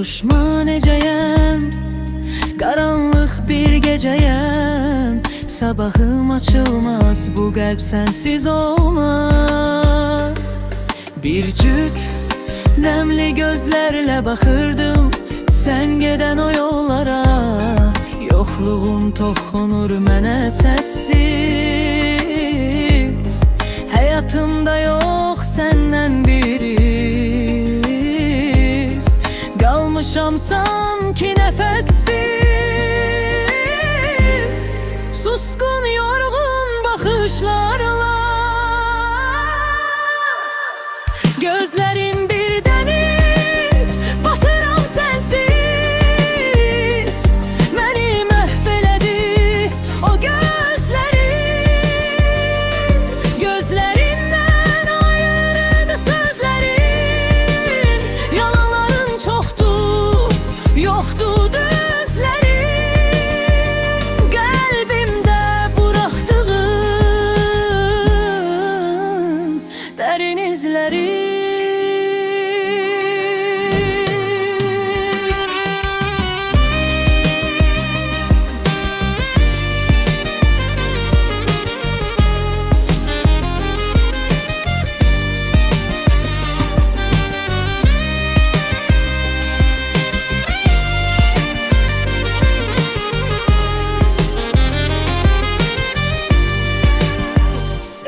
Soruşma necəyəm, qaranlıq bir gecəyəm. Sabahım açılmaz, bu qəlb sənsiz olmaz. Bir cüt nəmli gözlərlə baxırdım sən gedən o yollara. Yoxluğun toxunur mənə səssiz. Həyatımda yox səndən bir iz. Qalmışam sanki nəfəssiz. Susqun yorğun baxışlarla. Gözlərin bir dəniz, batıram sənsiz. Məni məhv elədi o gözlərin. Gözlərindən ayırdı sözlərin. Yalanların çoxdur, yoxdur düzlərin. Qəlbimdə buraxdığın dərin izləri.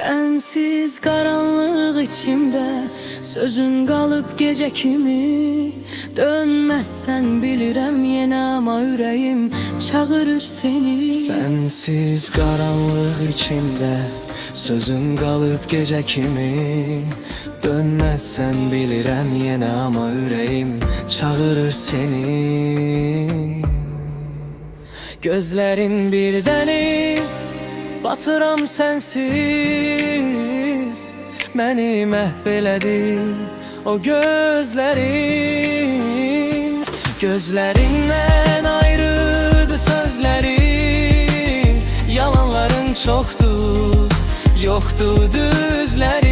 Sensiz qaranlıq içimdə, sözün qalıb gecə kimi. Dönməzsən bilirəm yenə, amma ürəyim çağırır seni. Sensiz qaranlıq içimdə, sözün qalıb gecə kimi. Dönməzsən bilirəm yenə, amma ürəyim çağırır seni. Gözlərin bir dəniz, batıram sənsiz. Məni məhv elədi o gözlərin. Gözlərindən ayrıdı sözlərin. Yalanların çoxdur, yoxdur düzlərin.